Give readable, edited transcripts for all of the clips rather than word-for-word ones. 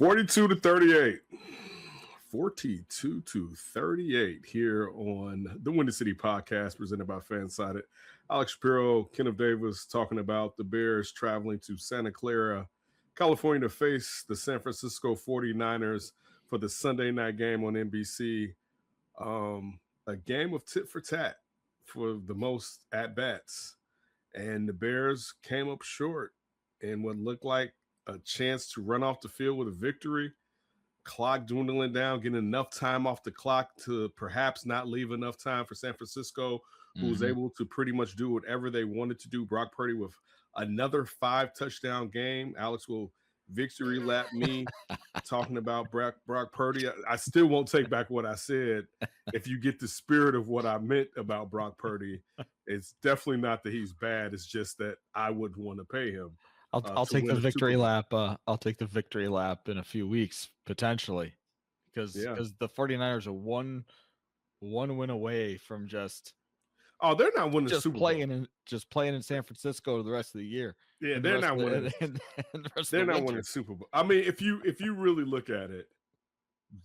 42-38. 42-38 here on the Windy City Podcast presented by Fansided. Alex Shapiro, Kenneth Davis talking about the Bears traveling to Santa Clara, California to face the San Francisco 49ers for the Sunday night game on NBC. A game of tit for tat for the most at-bats. And the Bears came up short in what looked like a chance to run off the field with a victory. Clock dwindling down, getting enough time off the clock to perhaps not leave enough time for San Francisco, who was able to pretty much do whatever they wanted to do. Brock Purdy with another 5-touchdown game. Alex will victory lap me talking about Brock Purdy. I still won't take back what I said. If you get the spirit of what I meant about Brock Purdy, it's definitely not that he's bad. It's just that I wouldn't want to pay him. I'll take the victory lap. I'll take the victory lap in a few weeks potentially, because the 49ers are one win away from just they're not winning the Super Bowl. Playing in San Francisco the rest of the year. Yeah, they're not winning. They're not winning the Super Bowl. I mean, if you really look at it,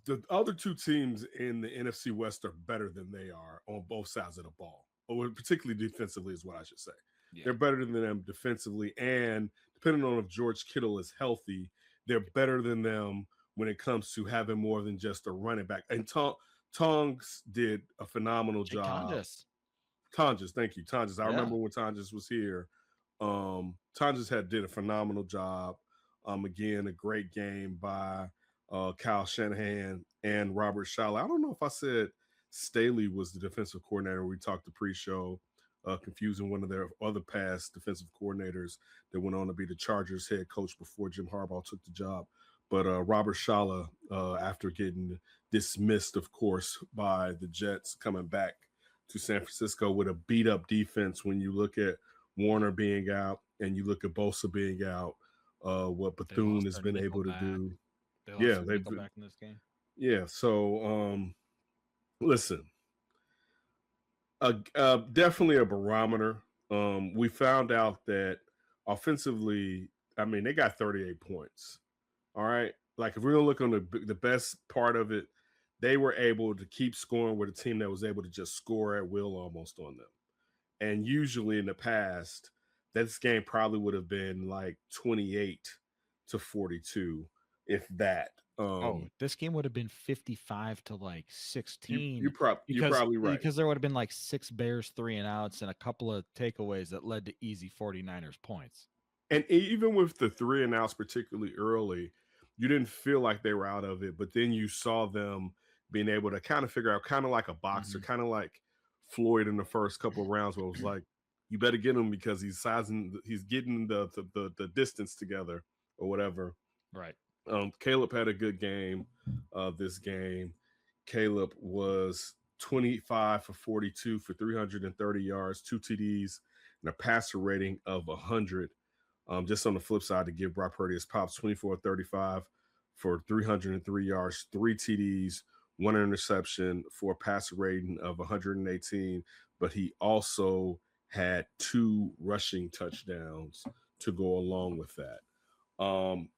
the other two teams in the NFC West are better than they are on both sides of the ball, or particularly defensively is what I should say. Yeah. They're better than them defensively, and depending on if George Kittle is healthy, they're better than them when it comes to having more than just a running back. And Tongs did a phenomenal job. Tonges, thank you, Tonges. I remember when Tonges was here. Tonges did a phenomenal job. Again, a great game by Kyle Shanahan and Robert Saleh. I don't know if I said Staley was the defensive coordinator. We talked the pre-show. Confusing one of their other past defensive coordinators that went on to be the Chargers head coach before Jim Harbaugh took the job. But Robert Saleh, after getting dismissed, of course, by the Jets, coming back to San Francisco with a beat-up defense. When you look at Warner being out and you look at Bosa being out, what Bethune has been able to do. They've been back in this game. Yeah, so listen. Definitely a barometer. We found out that offensively, I mean, they got 38 points. All right. Like, if we're going to look on the best part of it, they were able to keep scoring with a team that was able to just score at will almost on them. And usually in the past, this game probably would have been like 28-42, if that. This game would have been 55-16. You're probably right, because there would have been like 6 Bears 3-and-outs and a couple of takeaways that led to easy 49ers points. And even with the 3-and-outs, particularly early, you didn't feel like they were out of it. But then you saw them being able to kind of figure out, kind of like a boxer, kind of like Floyd in the first couple of rounds, where it was like, you better get him because he's getting the distance together or whatever. Right. Caleb had a good game this game. Caleb was 25 for 42 for 330 yards, 2 TDs, and a passer rating of 100. Just on the flip side, to give Brock Purdy his pops, 24-35 for 303 yards, 3 TDs, 1 interception for a passer rating of 118. But he also had 2 rushing touchdowns to go along with that.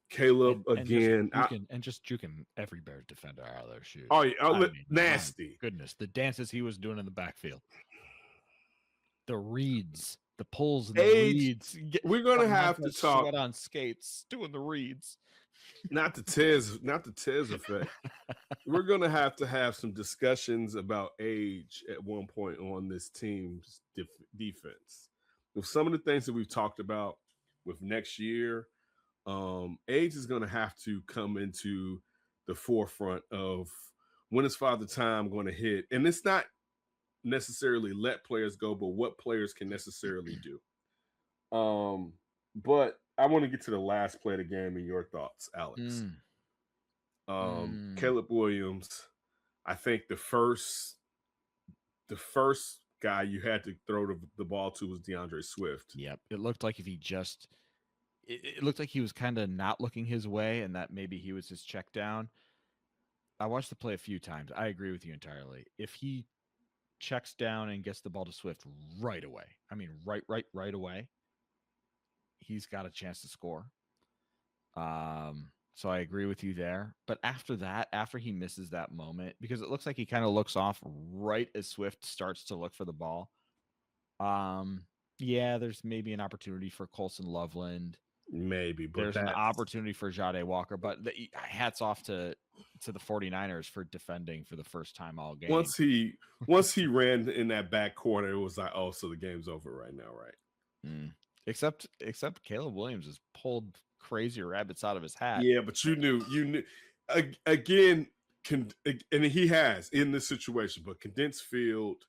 Caleb again, just juking every Bears defender out of their shoes. Oh, yeah, nasty! Goodness, the dances he was doing in the backfield, the reads, the pulls, and the reads. We're gonna have to talk sweat on skates, doing the reads. Not the Tez effect. We're gonna have some discussions about age at one point on this team's defense. With some of the things that we've talked about with next year. Age is going to have to come into the forefront of when is Father Time going to hit. And it's not necessarily let players go, but what players can necessarily do. But I want to get to the last play of the game and your thoughts, Alex. Caleb Williams, I think the first guy you had to throw the ball to was DeAndre Swift. Yep. It looked like it looked like he was kind of not looking his way and that maybe he was his check down. I watched the play a few times. I agree with you entirely. If he checks down and gets the ball to Swift right away, I mean, right away, he's got a chance to score. So I agree with you there. But after that, after he misses that moment, because it looks like he kind of looks off right as Swift starts to look for the ball. Um, yeah, there's maybe an opportunity for Colson Loveland. Maybe, but There's an opportunity for Jade Walker, but hats off to the 49ers for defending for the first time all game. Once he ran in that back corner, it was like, oh, so the game's over right now, right? Except Caleb Williams has pulled crazier rabbits out of his hat. Yeah, but you knew again, and he has in this situation, but condensed field,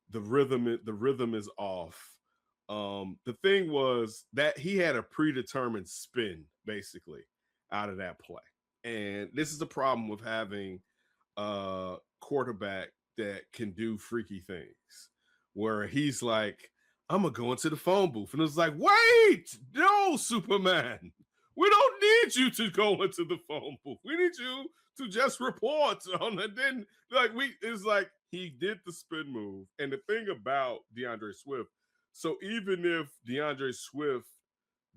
the rhythm is off. The thing was that he had a predetermined spin basically out of that play. And this is the problem with having a quarterback that can do freaky things where he's like, I'm gonna go into the phone booth. And it's like, wait, no, Superman. We don't need you to go into the phone booth. We need you to just report on it. Then it's like he did the spin move. And the thing about DeAndre Swift, so even if DeAndre Swift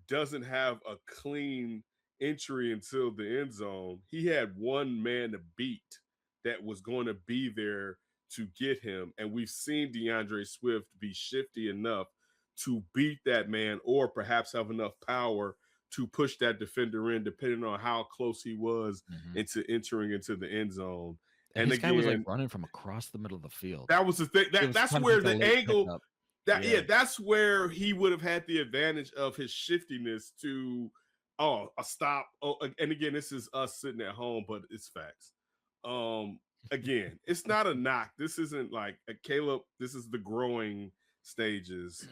doesn't have a clean entry until the end zone, he had one man to beat that was going to be there to get him. And we've seen DeAndre Swift be shifty enough to beat that man or perhaps have enough power to push that defender in, depending on how close he was into entering into the end zone. And this guy was like running from across the middle of the field. That was the thing. That's where the angle. That's where he would have had the advantage of his shiftiness to a stop. Oh, and again, this is us sitting at home, but it's facts. Again, it's not a knock. This isn't like a Caleb. This is the growing stages.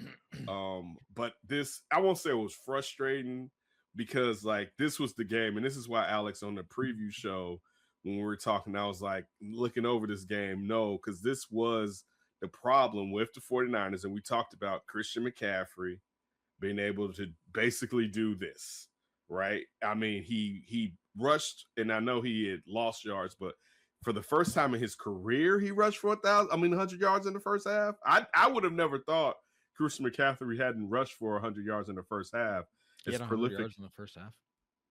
But this, I won't say it was frustrating because like this was the game, and this is why Alex on the preview show when we were talking, I was like looking over this game. No, because this was the problem with the 49ers, and we talked about Christian McCaffrey being able to basically do this, right? I mean, he rushed, and I know he had lost yards, but for the first time in his career, he rushed for 100 yards in the first half. I would have never thought Christian McCaffrey hadn't rushed for 100 yards in the first half. He had 100 yards in the first half.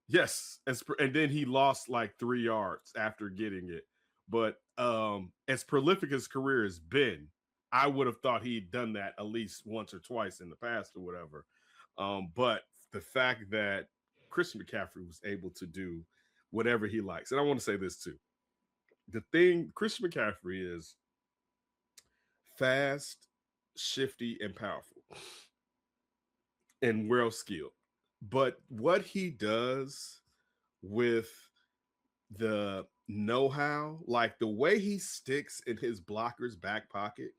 Yes, and then he lost like 3 yards after getting it. But as prolific as his career has been, I would have thought he'd done that at least once or twice in the past or whatever. But the fact that Christian McCaffrey was able to do whatever he likes, and I want to say this too. The thing, Christian McCaffrey is fast, shifty, and powerful, and well skilled. But what he does with the know-how, like the way he sticks in his blocker's back pocket,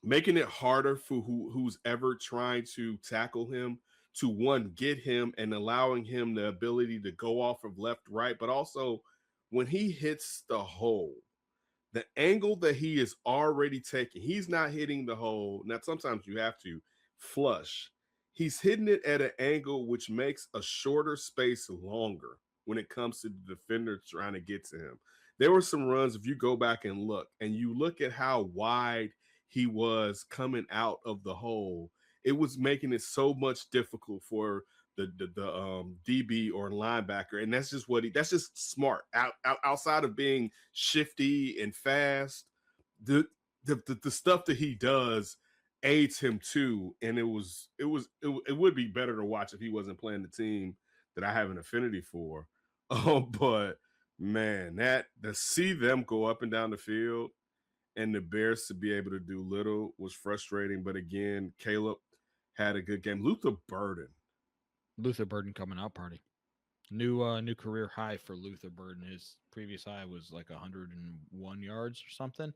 making it harder for who's ever trying to tackle him to one, get him and allowing him the ability to go off of left, right, but also when he hits the hole, the angle that he is already taking, he's not hitting the hole. Now, sometimes you have to flush. He's hitting it at an angle which makes a shorter space longer when it comes to the defender trying to get to him. There were some runs, if you go back and you look at how wide he was coming out of the hole, it was making it so much difficult for the DB or linebacker. And that's just smart. Outside of being shifty and fast, the stuff that he does aids him too. And it would be better to watch if he wasn't playing the team that I have an affinity for. But man, to see them go up and down the field and the Bears to be able to do little was frustrating. But again, Caleb had a good game. Luther Burden coming out party. New career high for Luther Burden. His previous high was like 101 yards or something.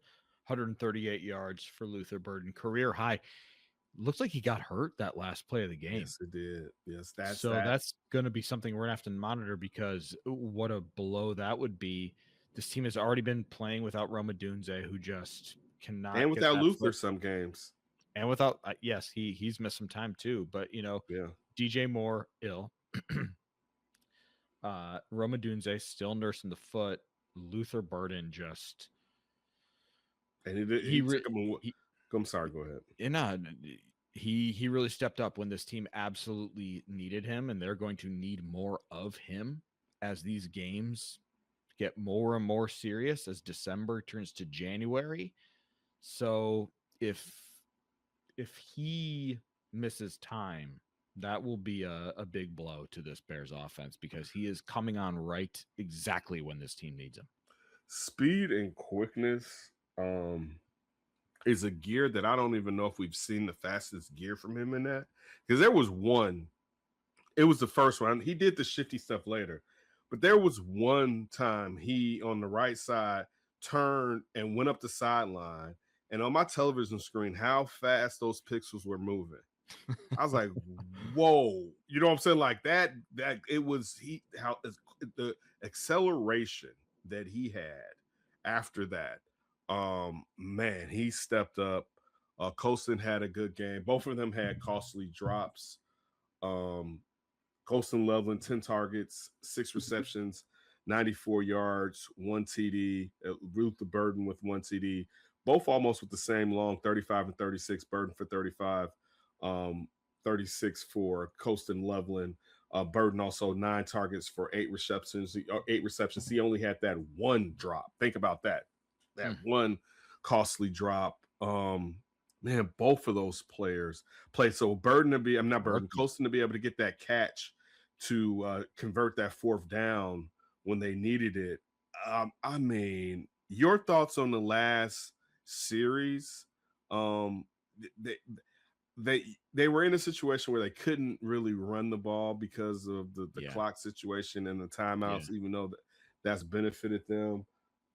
138 yards for Luther Burden. Career high. Looks like he got hurt that last play of the game. Yes, it did. Yes, that's going to be something we're going to have to monitor because what a blow that would be. This team has already been playing without Rome Odunze, who just cannot. And without Luther some games. And without, yes, he's missed some time too. But, DJ Moore ill. Rome Odunze still nursing the foot. Luther Burden just. And I'm sorry, go ahead. He really stepped up when this team absolutely needed him, and they're going to need more of him as these games get more and more serious as December turns to January. So if he misses time, that will be a big blow to this Bears offense because he is coming on right exactly when this team needs him. Speed and quickness is a gear that I don't even know if we've seen the fastest gear from him in that. Because there was one, it was the first one. He did the shifty stuff later, but there was one time he on the right side turned and went up the sideline. And on my television screen, how fast those pixels were moving. I was like, whoa, you know what I'm saying? Like that it was the acceleration that he had after that. Man, he stepped up. Colston had a good game. Both of them had costly drops. Colston Loveland, 10 targets, 6 receptions, 94 yards, 1 TD. Ruth the Burden with 1 TD. Both almost with the same long, 35 and 36. Burden for 35. 36 for Colston Loveland. Burden also 9 targets for 8 receptions. He only had that one drop. Think about that. That one costly drop. Man, both of those players played. So Colston to be able to get that catch to convert that 4th down when they needed it. I mean, your thoughts on the last series? They were in a situation where they couldn't really run the ball because of the clock situation and the timeouts, even though that's benefited them.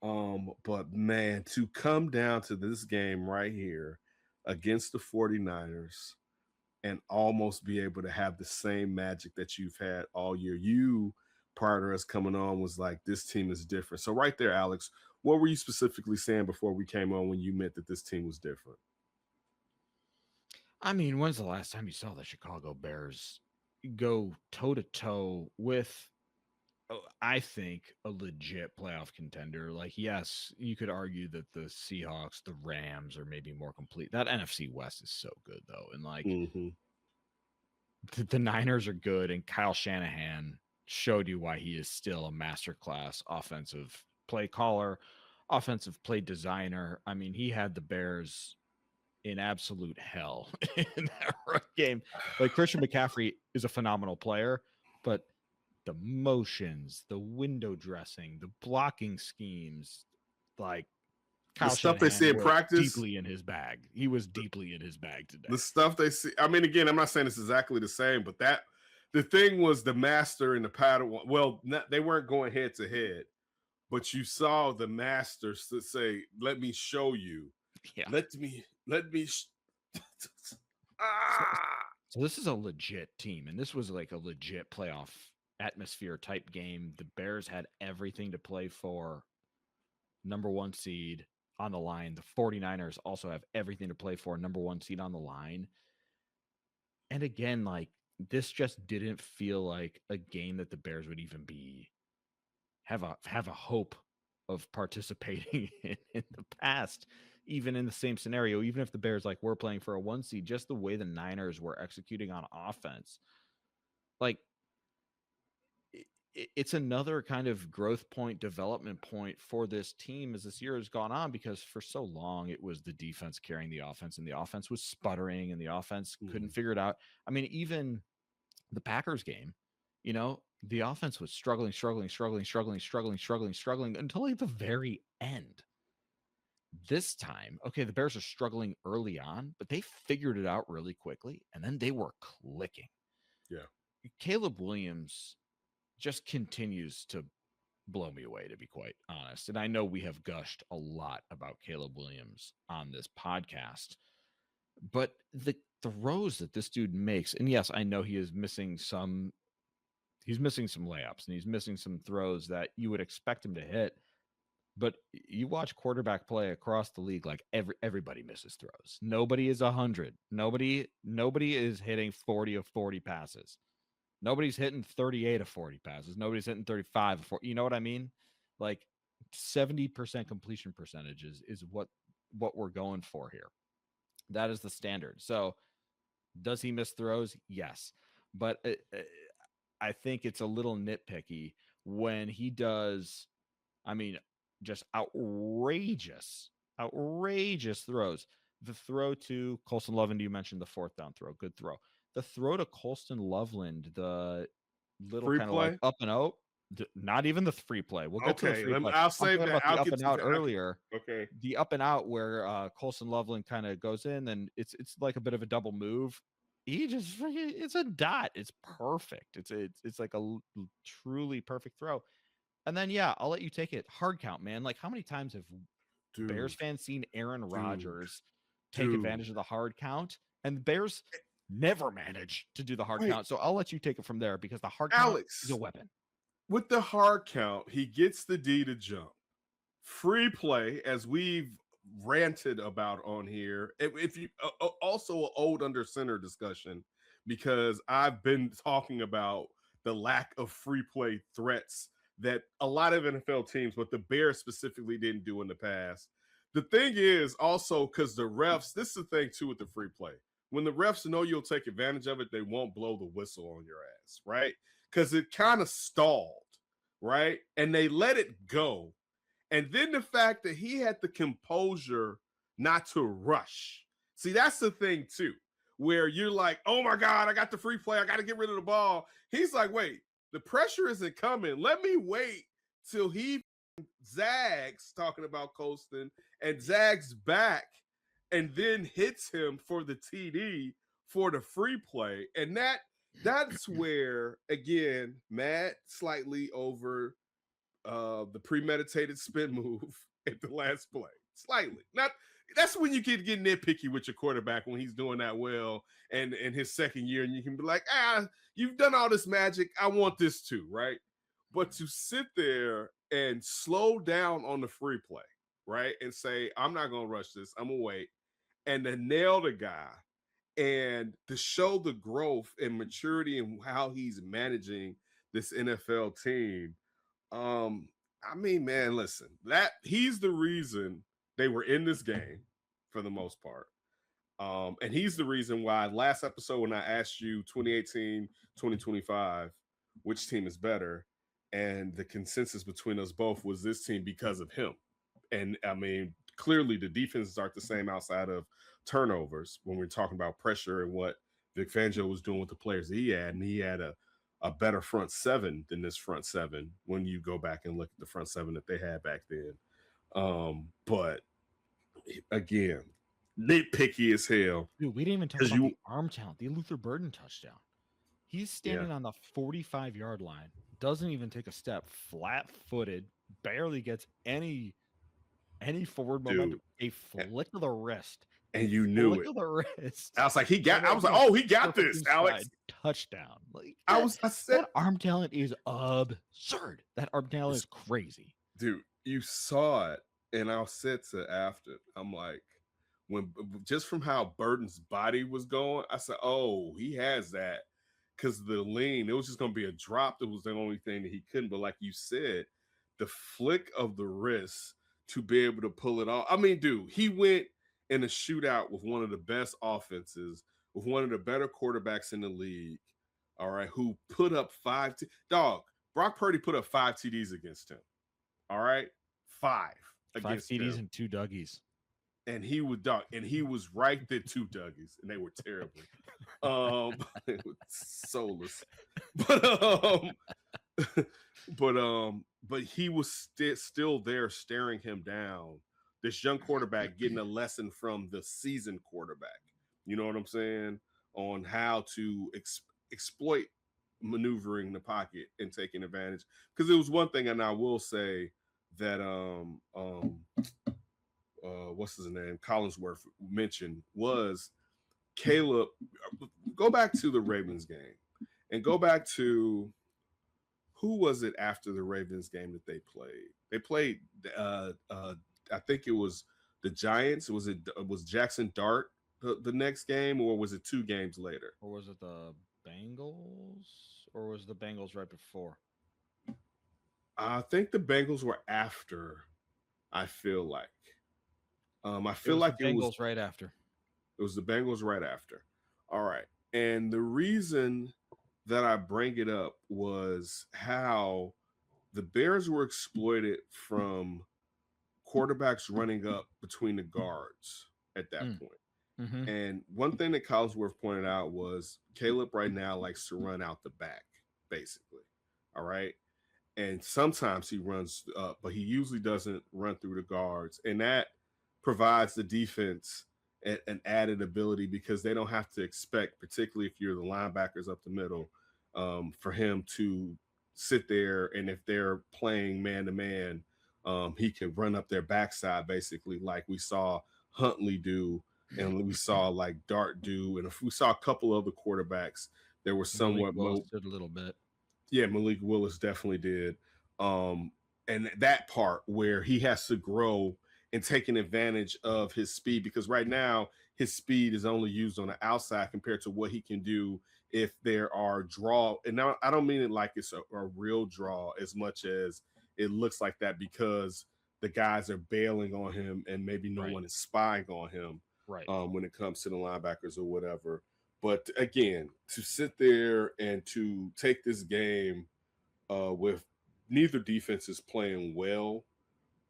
But man, to come down to this game right here against the 49ers and almost be able to have the same magic that you've had all year. You, prior to us coming on, was like, this team is different. So right there, Alex, what were you specifically saying before we came on when you meant that this team was different? I mean, when's the last time you saw the Chicago Bears go toe-to-toe with, I think, a legit playoff contender? Like, yes, you could argue that the Seahawks, the Rams are maybe more complete. That NFC West is so good, though. And, like, the Niners are good, and Kyle Shanahan showed you why he is still a masterclass offensive play caller, offensive play designer. I mean, he had the Bears in absolute hell in that game. Like, Christian McCaffrey is a phenomenal player, but the motions, the window dressing, the blocking schemes, like Kyle the stuff Shanahan they see in practice, deeply in his bag. He was deeply in his bag today. The stuff they see. I mean, again, I'm not saying it's exactly the same, but the thing was the master and the Padawan. Well, they weren't going head to head, but you saw the master say, "Let me show you." Yeah. Let me. So this is a legit team, and this was like a legit playoff atmosphere type game. The Bears had everything to play for. Number 1 seed on the line. The 49ers also have everything to play for. Number 1 seed on the line. And again, like, this just didn't feel like a game that the Bears would even have a hope of participating in the past, even in the same scenario, even if the Bears were playing for a 1 seed, just the way the Niners were executing on offense. Like, it's another kind of growth point, development point for this team as this year has gone on, because for so long it was the defense carrying the offense, and the offense was sputtering, and the offense couldn't figure it out. I mean, even the Packers game, the offense was struggling until like the very end. This time, okay, the Bears are struggling early on, but they figured it out really quickly, and then they were clicking. Yeah. Caleb Williams just continues to blow me away, to be quite honest. And I know we have gushed a lot about Caleb Williams on this podcast, but the throws that this dude makes, and yes, I know he's missing some layups, and he's missing some throws that you would expect him to hit. But you watch quarterback play across the league, like everybody misses throws. Nobody is 100. Nobody is hitting 40 of 40 passes. Nobody's hitting 38 of 40 passes. Nobody's hitting 35 of 40. You know what I mean? Like 70% completion percentages is what we're going for here. That is the standard. So does he miss throws? Yes. But I think it's a little nitpicky when he does, I mean, just outrageous throws. The throw to Colston Loveland, you mentioned the fourth down throw, good throw. The throw to Colston Loveland, the little Free kind of like play. up and out, not even the free play. We'll get to the Okay, free play. I'll I'm save talking that. about the I'll up get and to out that. earlier. Okay. The up and out where Colston Loveland kind of goes in, and it's like a bit of a double move. It's a dot. It's perfect. It's like a truly perfect throw. And then yeah, I'll let you take it. Hard count, man. Like how many times have Bears fans seen Aaron Rodgers take advantage of the hard count? And the Bears never manage to do the hard count. So I'll let you take it from there because the hard count is a weapon. With the hard count, he gets the D to jump. Free play, as we've ranted about on here. If you also an old under center discussion, because I've been talking about the lack of free play threats that a lot of NFL teams, but the Bears specifically didn't do in the past. The thing is also because the refs, this is the thing too with the free play. When the refs know you'll take advantage of it, they won't blow the whistle on your ass, right? Because it kind of stalled, right? And they let it go. And then the fact that he had the composure not to rush. See, that's the thing too, where you're like, oh my God, I got the free play. I got to get rid of the ball. He's like, wait, the pressure isn't coming. Let me wait till he zags, talking about Colston, and zags back and then hits him for the TD for the free play. And that's where, again, mad slightly over the premeditated spin move at the last play. Slightly. Not that's when you can get nitpicky with your quarterback when he's doing that well and in his second year, and you can be like, you've done all this magic. I want this too, right? But to sit there and slow down on the free play, right? And say, I'm not gonna rush this, I'm gonna wait, and to nail the guy and to show the growth and maturity and how he's managing this NFL team. I mean, man, listen, that he's the reason they were in this game for the most part. And he's the reason why last episode when I asked you 2018, 2025, which team is better, and the consensus between us both was this team because of him. And I mean, clearly the defenses aren't the same outside of turnovers when we're talking about pressure and what Vic Fangio was doing with the players that he had, and he had a better front seven than this front seven when you go back and look at the front seven that they had back then. But again, nitpicky as hell. Dude, we didn't even talk about the arm talent, the Luther Burden touchdown. He's standing on the 45-yard line, doesn't even take a step, flat-footed, barely gets any forward momentum. A flick of the wrist. And you knew it. Flick of the wrist. I was like, he got this, Alex. Touchdown. Like I said that arm talent is absurd. That arm talent is crazy. Dude, you saw it. And I said to after, I'm like, when just from how Burden's body was going, I said, oh, he has that. Because the lean, it was just going to be a drop. That was the only thing that he couldn't. But like you said, the flick of the wrist to be able to pull it off. I mean, dude, he went in a shootout with one of the best offenses, with one of the better quarterbacks in the league, all right, who put up Brock Purdy put up 5 TDs against him, all right? 5 TDs him. and 2 Dougies. And he was right there, 2 Dougies, and they were terrible. It was soulless. But he was still there staring him down. This young quarterback getting a lesson from the seasoned quarterback. You know what I'm saying? On how to exploit maneuvering the pocket and taking advantage. Because it was one thing, and I will say that what's his name? Collinsworth mentioned was Caleb. Go back to the Ravens game and go back to who was it after the Ravens game that they played? They played I think it was the Giants. Was Jackson Dart the next game, or was it 2 games later? Or was it the Bengals? Or was the Bengals right before? I think the Bengals were after. I feel like. I feel like it was right after. It was the Bengals right after. All right. And the reason that I bring it up was how the Bears were exploited from quarterbacks running up between the guards at that point. Mm-hmm. And one thing that Collinsworth pointed out was Caleb right now likes to run out the back, basically. All right. And sometimes he runs up, but he usually doesn't run through the guards. And that provides the defense an added ability because they don't have to expect, particularly if you're the linebackers up the middle, for him to sit there. And if they're playing man to man, he can run up their backside, basically, like we saw Huntley do and we saw like Dart do. And if we saw a couple other quarterbacks that were somewhat did a little bit. Yeah, Malik Willis definitely did. And that part where he has to grow and taking advantage of his speed, because right now his speed is only used on the outside compared to what he can do if there are draw. And now I don't mean it like it's a real draw as much as it looks like that because the guys are bailing on him and maybe no one is spying on him when it comes to the linebackers or whatever. But again, to sit there and to take this game with neither defense is playing well,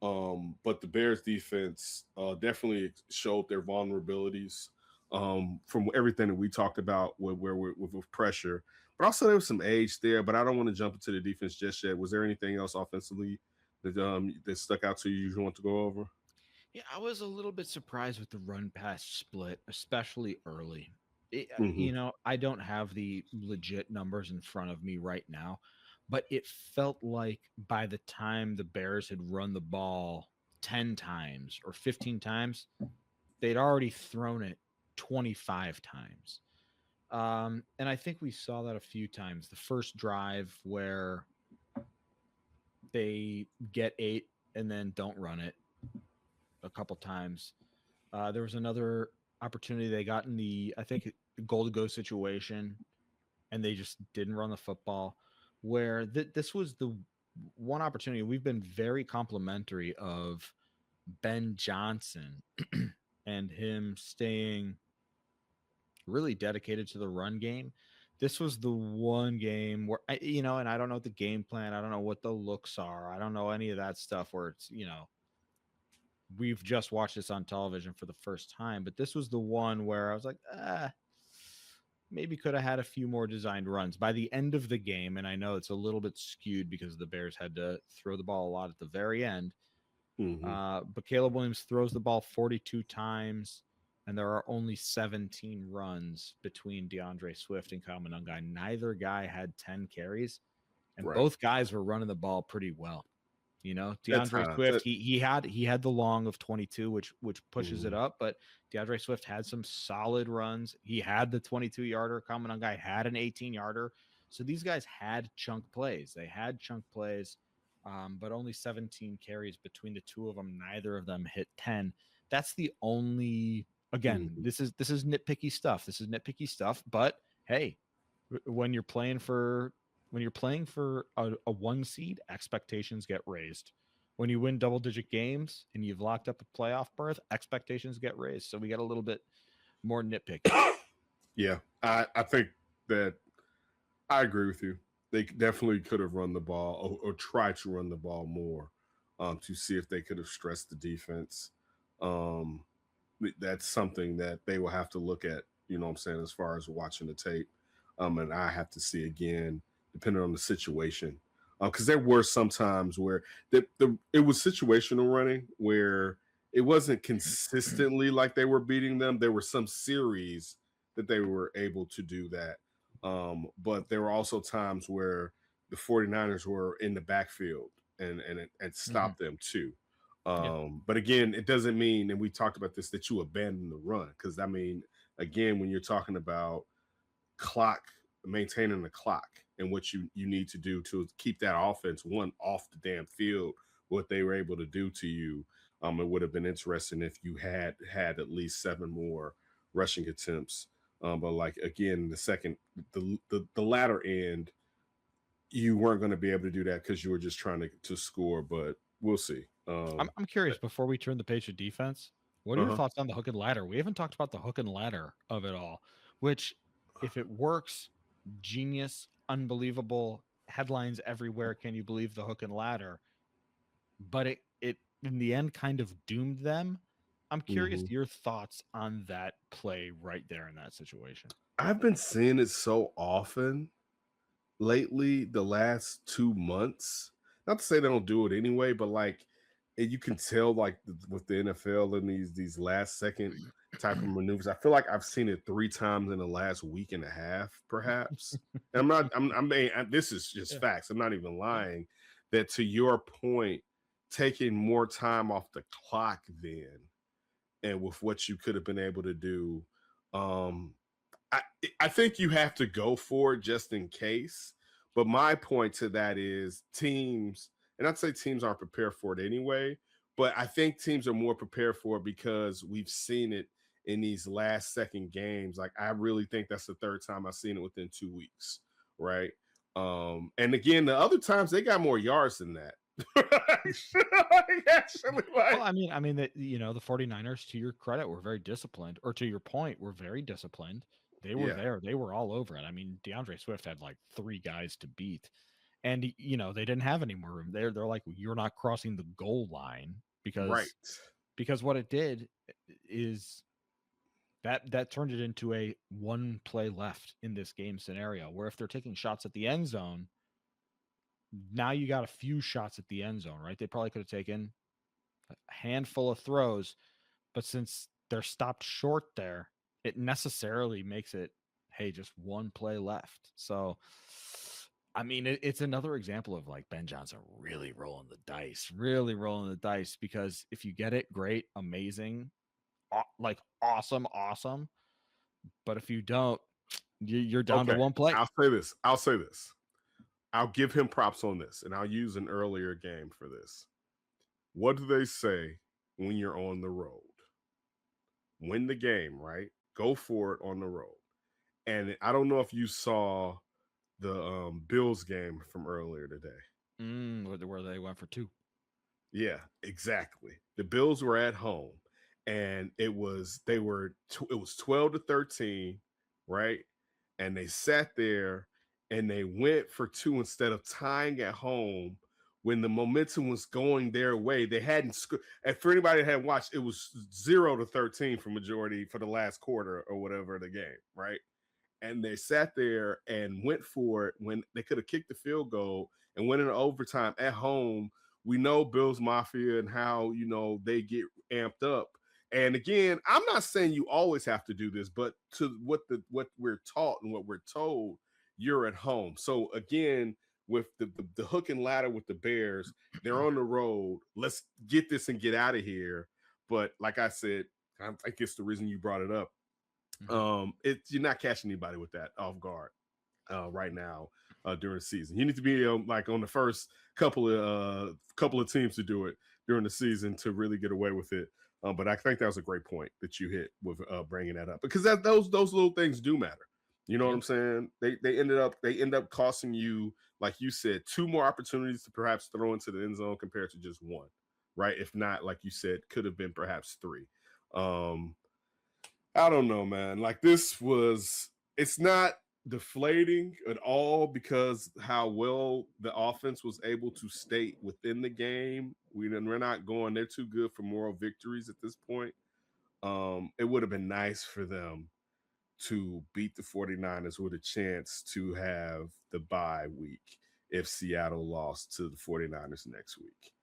but the Bears defense definitely showed their vulnerabilities from everything that we talked about with pressure. But also there was some age there, but I don't want to jump into the defense just yet. Was there anything else offensively that stuck out to you want to go over? Yeah, I was a little bit surprised with the run pass split, especially early. I don't have the legit numbers in front of me right now, but it felt like by the time the Bears had run the ball 10 times or 15 times, they'd already thrown it 25 times. And I think we saw that a few times. The first drive where they get 8 and then don't run it a couple times. There was another opportunity they got in the, I think, goal to go situation, and they just didn't run the football. Where this was the one opportunity we've been very complimentary of Ben Johnson and him staying really dedicated to the run game. This was the one game where, and I don't know the game plan. I don't know what the looks are. I don't know any of that stuff where it's, we've just watched this on television for the first time, but this was the one where I was like, maybe could have had a few more designed runs by the end of the game. And I know it's a little bit skewed because the Bears had to throw the ball a lot at the very end. But Caleb Williams throws the ball 42 times, and there are only 17 runs between DeAndre Swift and Kyle Monangai. Neither guy had 10 carries, and both guys were running the ball pretty well. DeAndre Swift, he had the long of 22, which pushes it up, but DeAndre Swift had some solid runs. He had the 22-yarder. Kyle Monangai had an 18-yarder. So these guys had chunk plays. They had chunk plays, but only 17 carries between the two of them. Neither of them hit 10. That's the only. Again, this is nitpicky stuff. This is nitpicky stuff. But hey, when you're playing for a 1 seed, expectations get raised. When you win double-digit games and you've locked up a playoff berth, expectations get raised. So we got a little bit more nitpicky. Yeah, I think that I agree with you. They definitely could have run the ball or tried to run the ball more to see if they could have stressed the defense. That's something that they will have to look at, as far as watching the tape. And I have to see again, depending on the situation. Because there were some times where it was situational running where it wasn't consistently like they were beating them. There were some series that they were able to do that. But there were also times where the 49ers were in the backfield and stopped them too. But again, it doesn't mean, and we talked about this, that you abandon the run. Because I mean, again, when you're talking about maintaining the clock and what you need to do to keep that offense off the damn field, what they were able to do to you, it would have been interesting if you had at least 7 more rushing attempts. But like again, the latter end, you weren't going to be able to do that because you were just trying to score. But we'll see. I'm curious, before we turn the page to defense, what are your thoughts on the hook and ladder? We haven't talked about the hook and ladder of it all, which if it works, genius, unbelievable. headlines everywhere. Can you believe the hook and ladder? But it in the end kind of doomed them. I'm curious your thoughts on that play right there in that situation. I've been seeing it so often lately, the last 2 months. Not to say they don't do it anyway, but like you can tell, like with the NFL and these last second type of maneuvers. I feel like I've seen it 3 times in the last week and a half, perhaps. And I'm not. This is just facts. I'm not even lying. That to your point, taking more time off the clock then, and with what you could have been able to do, um, I think you have to go for it just in case. But my point to that is teams, and I'd say teams aren't prepared for it anyway, but I think teams are more prepared for it because we've seen it in these last second games. Like I really think that's the third time I've seen it within 2 weeks, right? And again, the other times they got more yards than that. Actually, well, I mean that the 49ers, to your credit, were very disciplined, or to your point, were very disciplined. They were there. They were all over it. I mean, DeAndre Swift had like 3 guys to beat, and they didn't have any more room. They're like, you're not crossing the goal line because what it did is that turned it into a 1 play left in this game scenario, where if they're taking shots at the end zone, now you got a few shots at the end zone, right? They probably could have taken a handful of throws, but since they're stopped short there, it necessarily makes it, hey, just 1 play left. So, I mean, it's another example of like Ben Johnson really rolling the dice, because if you get it, great, amazing, like awesome. But if you don't, you're down to 1 play. I'll say this. I'll give him props on this, and I'll use an earlier game for this. What do they say when you're on the road? Win the game, right? Go for it on the road. And I don't know if you saw the Bills game from earlier today. Where they went for 2. Yeah, exactly. The Bills were at home, and it was 12-13, right? And they sat there and they went for 2 instead of tying at home when the momentum was going their way. They hadn't and for anybody that had watched, it was 0-13 for majority for the last quarter or whatever of the game, right? And they sat there and went for it when they could have kicked the field goal and went into overtime at home. We know Bills Mafia and how, they get amped up. And again, I'm not saying you always have to do this, but to what we're taught and what we're told, you're at home. So again, with the hook and ladder with the Bears, they're on the road. Let's get this and get out of here. But like I said, I think it's the reason you brought it up. You're not catching anybody with that off guard right now during the season. You need to be like on the first couple of teams to do it during the season to really get away with it. But I think that was a great point that you hit with bringing that up, because those little things do matter. You know what I'm saying? They end up costing you, like you said, 2 more opportunities to perhaps throw into the end zone compared to just 1, right? If not, like you said, could have been perhaps 3. I don't know, man. Like it's not deflating at all because how well the offense was able to stay within the game. We're not going, they're too good for moral victories at this point. It would have been nice for them to beat the 49ers with a chance to have the bye week if Seattle lost to the 49ers next week.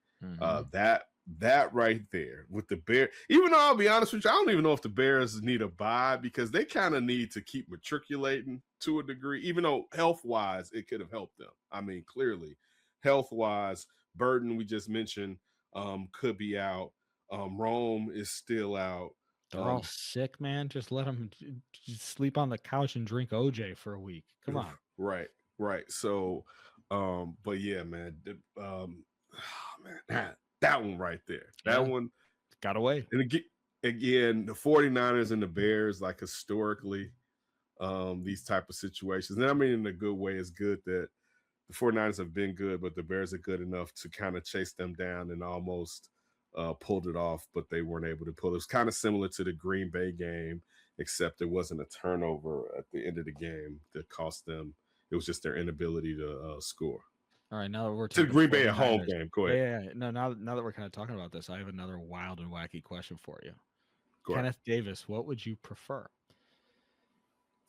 That right there with the Bears, even though I'll be honest with you, I don't even know if the Bears need a bye, because they kind of need to keep matriculating to a degree, even though health-wise it could have helped them. I mean, clearly, health-wise, Burden, we just mentioned, could be out. Rome is still out. They're all sick, man. Just let them sleep on the couch and drink OJ for a week. Come on. Right. So, but yeah, man. Man, that one right there. That one got away. And again, the 49ers and the Bears, like historically, these type of situations. And I mean, in a good way, it's good that the 49ers have been good, but the Bears are good enough to kind of chase them down and almost pulled it off, but they weren't able to pull it. It was kind of similar to the Green Bay game, except there wasn't a turnover at the end of the game that cost them It was just their inability to score. All right, now that we're To talking Green Bay at home 49ers. game. Go ahead. Yeah. No, now that we're kind of talking about this, I have another wild and wacky question for you. Go ahead. Kenneth Davis, what would you prefer?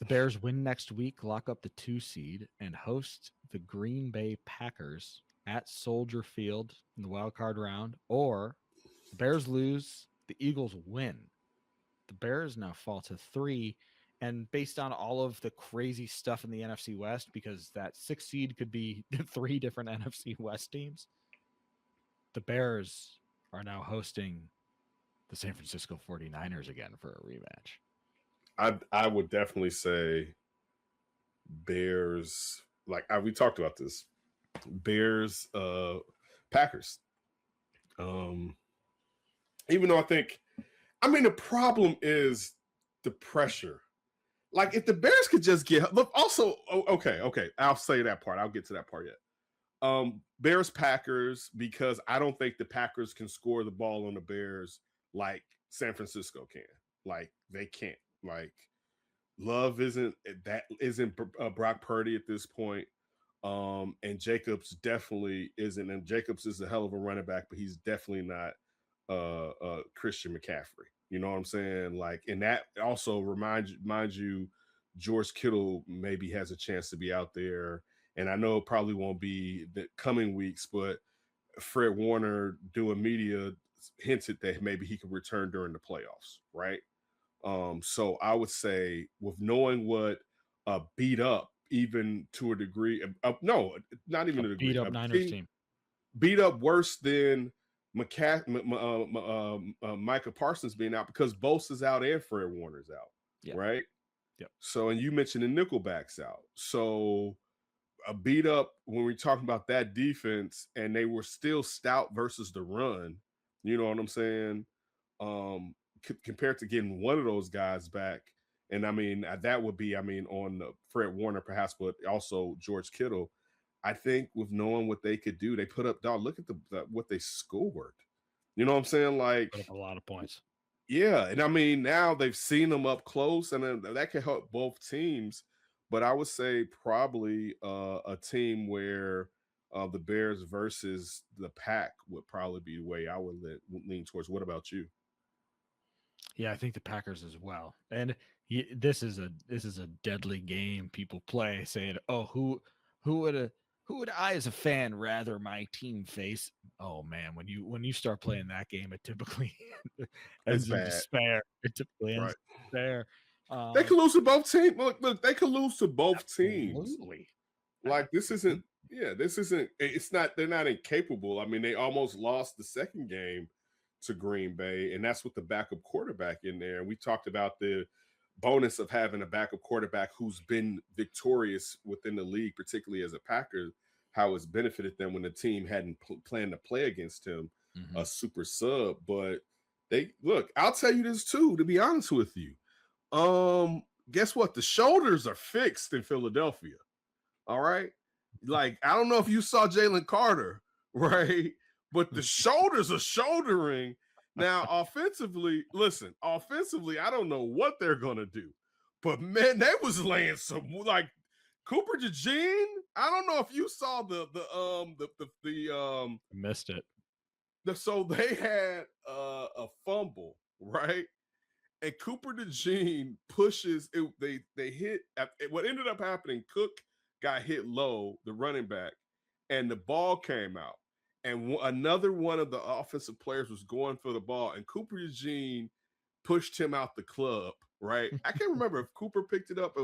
The Bears win next week, lock up the 2 seed, and host the Green Bay Packers at Soldier Field in the wild card round, or the Bears lose, the Eagles win. The Bears now fall to 3, and based on all of the crazy stuff in the NFC West, because that 6 seed could be 3 different NFC West teams, the Bears are now hosting the San Francisco 49ers again for a rematch. I would definitely say Bears. Like we talked about this, Bears, Packers. Even though the problem is the pressure. Like if the Bears could just get, look, also, okay, I'll say that part. I'll get to that part yet. Bears, Packers, because I don't think the Packers can score the ball on the Bears like San Francisco can. Like they can't. Like Love isn't Brock Purdy at this point. And Jacobs definitely isn't. And Jacobs is a hell of a running back, but he's definitely not Christian McCaffrey. You know what I'm saying? Like, and that also mind you, George Kittle maybe has a chance to be out there. And I know it probably won't be the coming weeks, but Fred Warner doing media hinted that maybe he could return during the playoffs, right? So I would say with knowing what beat up, even to a degree, no, not even a degree, beat up Niners team. Beat up worse than Micah Parsons being out because Bosa's out and Fred Warner's out, right? Yep. So, and you mentioned the nickelbacks out. So a beat up when we're talking about that defense, and they were still stout versus the run. You know what I'm saying? Compared to getting one of those guys back, and that would be on Fred Warner perhaps, but also George Kittle. I think with knowing what they could do, they put up. Dog, look at what they scored. You know what I'm saying? Like put up a lot of points. Yeah, and now they've seen them up close, and that can help both teams. But I would say probably a team where the Bears versus the Pack would probably be the way I would lean towards. What about you? Yeah, I think the Packers as well. And this is a deadly game people play, saying, "Oh, who would I as a fan rather my team face?" Oh man, when you start playing that game, it typically ends in despair. It typically ends in despair. They could lose to both teams. Look, they could lose to both teams. Absolutely. Like this isn't. It's not. They're not incapable. They almost lost the second game to Green Bay, and that's with the backup quarterback in there. And we talked about the bonus of having a backup quarterback who's been victorious within the league, particularly as a Packer, how it's benefited them when the team hadn't planned to play against him, a super sub. But I'll tell you this too, to be honest with you. Guess what? The shoulders are fixed in Philadelphia. All right. Like, I don't know if you saw Jalen Carter, right? But the shoulders are shouldering. Now, offensively, I don't know what they're gonna do. But man, they was laying some like Cooper DeJean. I don't know if you saw the missed it. So they had a fumble, right? And Cooper DeJean pushes it. They hit. What ended up happening? Cook got hit low, the running back, and the ball came out. And another one of the offensive players was going for the ball, and Cooper DeJean pushed him out the club. Right? I can't remember if Cooper picked it up,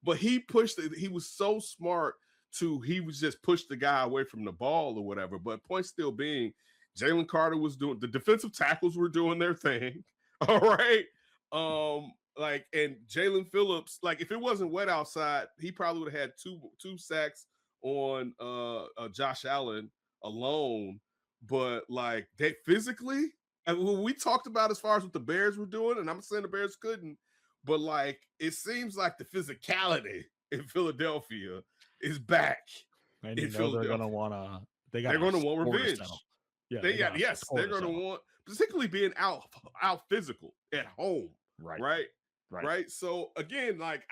but he pushed it. He was so smart he was just pushed the guy away from the ball or whatever. But point still being, Jalen Carter was doing the defensive tackles were doing their thing. All right. And Jalen Phillips, like if it wasn't wet outside, he probably would have had two sacks on Josh Allen alone. But like they physically, and what we talked about as far as what the Bears were doing, and I'm saying the Bears couldn't, but like it seems like the physicality in Philadelphia is back. And you know they're gonna want revenge. Yeah, they're gonna want, particularly being out physical at home, right? So again, like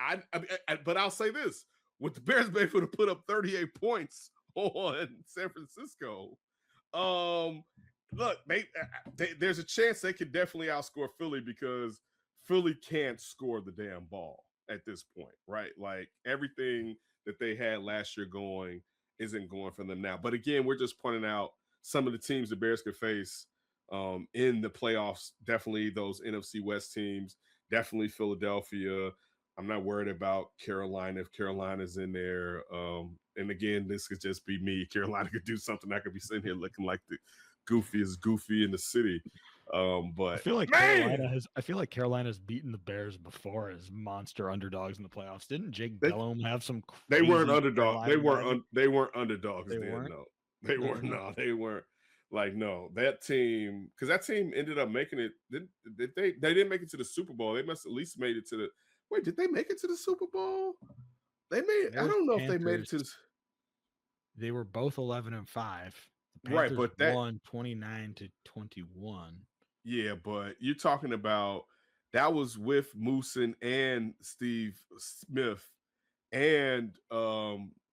but I'll say this: with the Bears being able to put up 38 points on San Francisco. Look, there's a chance they could definitely outscore Philly because Philly can't score the damn ball at this point, right? Like everything that they had last year going isn't going for them now. But again, we're just pointing out some of the teams the Bears could face in the playoffs. Definitely those NFC West teams, definitely Philadelphia. I'm not worried about Carolina if Carolina's in there. And again, this could just be me. Carolina could do something. I could be sitting here looking like the goofiest goofy in the city. But I feel like Carolina's beaten the Bears before as monster underdogs in the playoffs. Didn't Jake Delhomme have some? They weren't underdogs. They weren't underdogs. They then, weren't. No, they weren't. No, they weren't. Like no, that team because that team ended up making it. They didn't make it to the Super Bowl. They must at least made it to the. Wait, did they make it to the Super Bowl? They made. I don't know if they made it to. They were both 11-5. The Panthers right, but that won 29-21. Yeah, but you're talking about that was with Moosen and Steve Smith and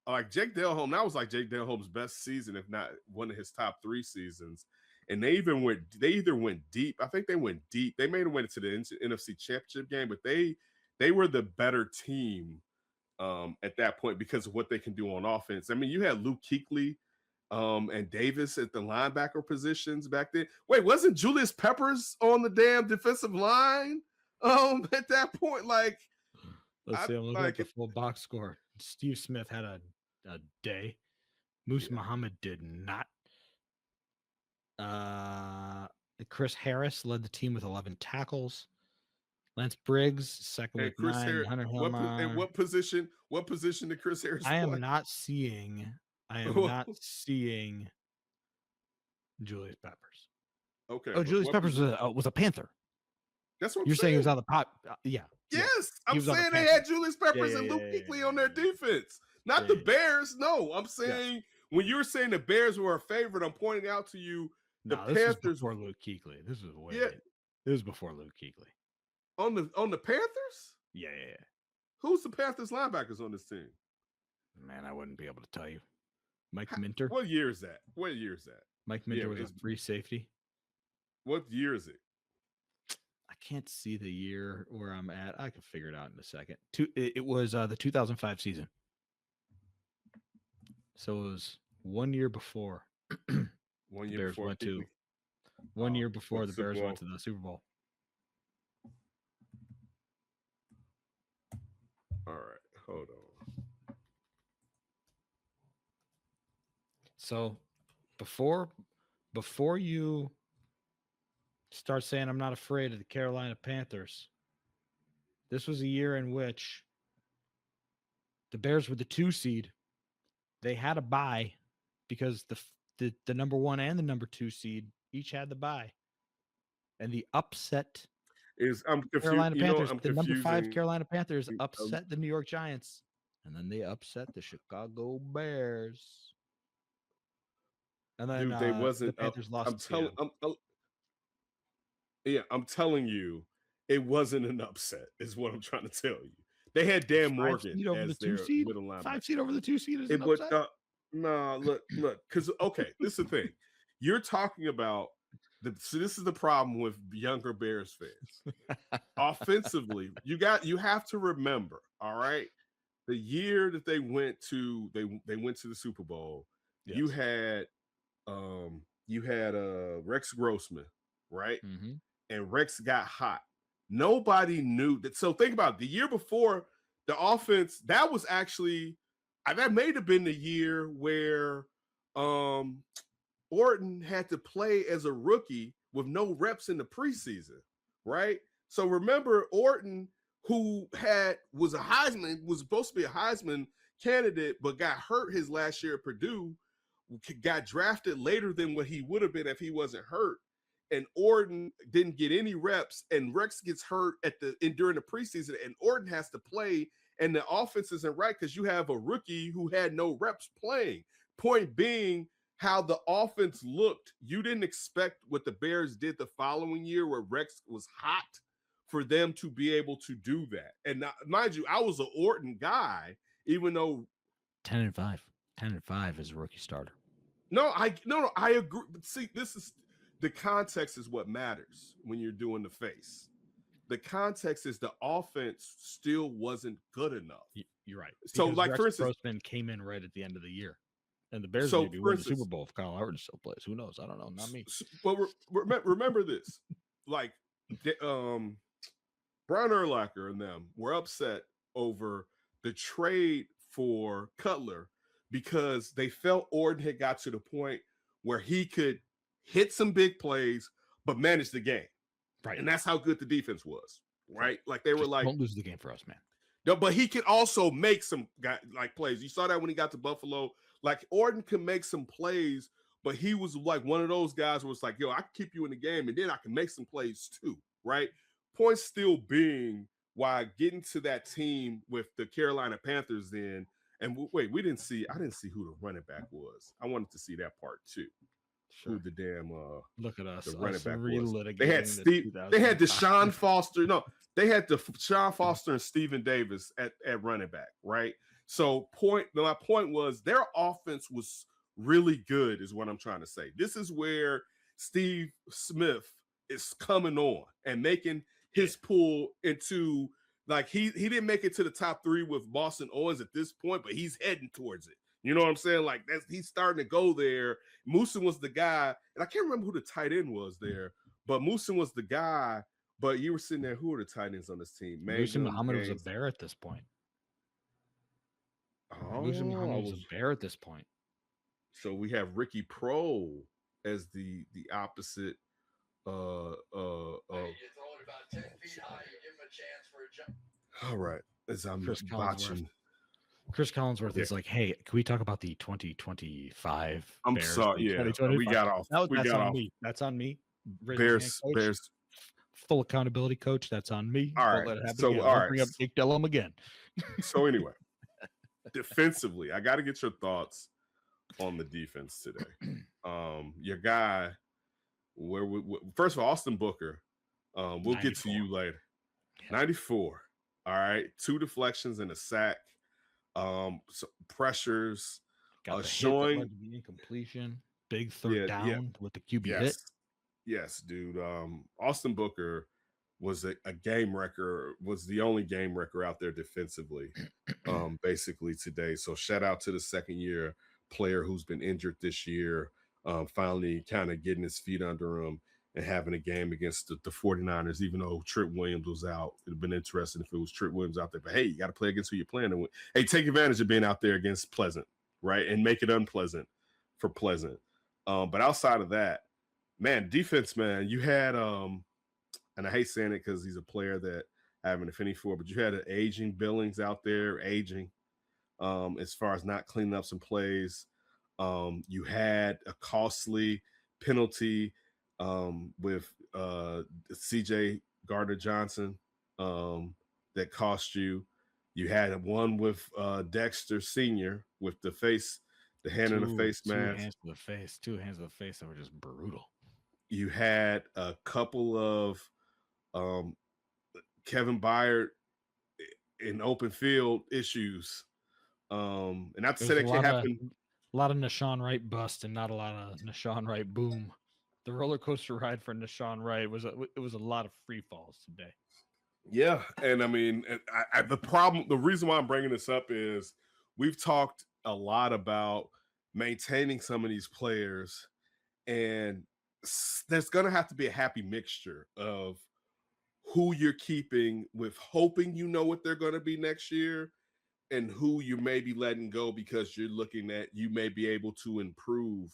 like Jake Delhomme. That was like Jake Delhomme's best season, if not one of his top 3 seasons. And they either went deep. I think they went deep. They made a way to the NFC Championship game, but they were the better team at that point because of what they can do on offense. I mean, you had Luke Kuechly and Davis at the linebacker positions back then. Wait, wasn't Julius Peppers on the damn defensive line at that point? Like, let's see, I'm looking at the full box score. Steve Smith had a day. Moose Muhammad did not. Chris Harris led the team with 11 tackles. Lance Briggs, second with 9. Harris, Hunter Hilmar. What position did Chris Harris play? I am not seeing Julius Peppers. Okay. Oh, Julius Peppers was a Panther. That's what you're saying. He was on the pop. Yeah. Yes, I'm saying they had Julius Peppers and Luke Kuechly on their defense, not the Bears. No, I'm saying when you were saying the Bears were a favorite, I'm pointing out to you the Panthers. This was before Luke Kuechly. This was way. This was before Luke Kuechly. On the Panthers? Yeah. Who's the Panthers linebackers on this team? Man, I wouldn't be able to tell you. Mike Minter. What year is that? Mike Minter was a free safety. What year is it? I can't see the year where I'm at. I can figure it out in a second. It was the 2005 season. So it was 1 year before. 1 year before went to. 1 year before the Bears went to the Super Bowl. All right, hold on. So before you start saying I'm not afraid of the Carolina Panthers, this was a year in which the Bears were the 2 seed. They had a bye because the number 1 and the number 2 seed each had the bye. And the upset Carolina Panthers, the number 5 Carolina Panthers upset the New York Giants, and then they upset the Chicago Bears. And then the Panthers lost. I'm telling you, it wasn't an upset. Is what I'm trying to tell you. They had Dan Morgan as their middle linebacker. 5 seed over the 2 seed is an upset. No, look, because this is the thing. You're talking about. So this is the problem with younger Bears fans. Offensively, you have to remember, all right, the year that they went to the Super Bowl, you had Rex Grossman, right? Mm-hmm. And Rex got hot. Nobody knew that. So think about it. The year before, the offense, that was actually that may have been the year where Orton had to play as a rookie with no reps in the preseason, right? So remember Orton, who was supposed to be a Heisman candidate, but got hurt his last year at Purdue, got drafted later than what he would have been if he wasn't hurt. And Orton didn't get any reps, and Rex gets hurt during the preseason, and Orton has to play, and the offense isn't right because you have a rookie who had no reps playing. Point being, how the offense looked, you didn't expect what the Bears did the following year where Rex was hot for them to be able to do that. And now, mind you, I was an Orton guy, even though 10-5. 10-5 is a rookie starter. No, I agree. But see, this is the context is what matters when you're doing the face. The context is the offense still wasn't good enough. You're right. So, Because like Rex for instance, Grossman came in right at the end of the year, and the Bears so maybe for win the instance, Super Bowl if Kyle Howard still plays. Who knows? I don't know. Not me. But remember this, like, Brian Urlacher and them were upset over the trade for Cutler because they felt Orton had got to the point where he could hit some big plays but manage the game. Right. And that's how good the defense was, right? Like they were like, don't lose the game for us, man. No, but he could also make some like plays. You saw that when he got to Buffalo. Like Orton could make some plays, but he was like one of those guys where it's like, yo, I can keep you in the game and then I can make some plays too, right? Point still being why getting to that team with the Carolina Panthers then, and wait, I didn't see who the running back was. I wanted to see that part too. Sure. Who the damn look at us, the running back was. They had Deshaun Foster. No, they had Deshaun Foster and Stephen Davis at running back, right? So my point was their offense was really good, is what I'm trying to say. This is where Steve Smith is coming on and making his pull into, like, he didn't make it to the top 3 with Boston Owens at this point, but he's heading towards it. You know what I'm saying? Like he's starting to go there. Mooson was the guy, and I can't remember who the tight end was there, but Mooson was the guy. But you were sitting there, who are the tight ends on this team? Mooson Muhammad was a bear at this point. Mooson Muhammad was a bear at this point. So we have Ricky Pro as the opposite. Hey, you're throwing about 10 feet high. You give him a chance for a jump. All right, as I'm watching. Chris Collinsworth is like, hey, can we talk about the 2025 I'm Bears? sorry, yeah, we got off. That's on me. That's on me. Bears. Full accountability, coach. That's on me. All right. So, all right. Bring up Jake Delhomme again. So anyway, defensively, I got to get your thoughts on the defense today. Your guy, first of all, Austin Booker. We'll 94. Get to you later. 94. All right, 2 deflections and a sack. So pressures, showing the incompletion, big third down with the QB hit. Yes, dude. Austin Booker was a game wrecker, was the only game wrecker out there defensively, basically today. So shout out to the second-year player who's been injured this year, finally kind of getting his feet under him and having a game against the 49ers, even though Trent Williams was out. It would have been interesting if it was Trent Williams out there. But, hey, you got to play against who you're playing. And hey, take advantage of being out there against Pleasant, right, and make it unpleasant for Pleasant. But outside of that, man, defense, man, you had and I hate saying it because he's a player that I have an affinity for, but you had an aging Billings out there, as far as not cleaning up some plays. You had a costly penalty with CJ Gardner-Johnson that cost you. You had one with Dexter Sr. with the hand in the face mask. 2 hands to the face. 2 hands to the face that were just brutal. You had a couple of Kevin Byard in open field issues. And not to say that can't happen. A lot of Nashawn Wright bust and not a lot of Nashawn Wright boom. The roller coaster ride for Nashawn Wright was a lot of free falls today. Yeah, and I mean, the reason why I'm bringing this up is we've talked a lot about maintaining some of these players, and there's going to have to be a happy mixture of who you're keeping with hoping you know what they're going to be next year, and who you may be letting go because you're looking at you may be able to improve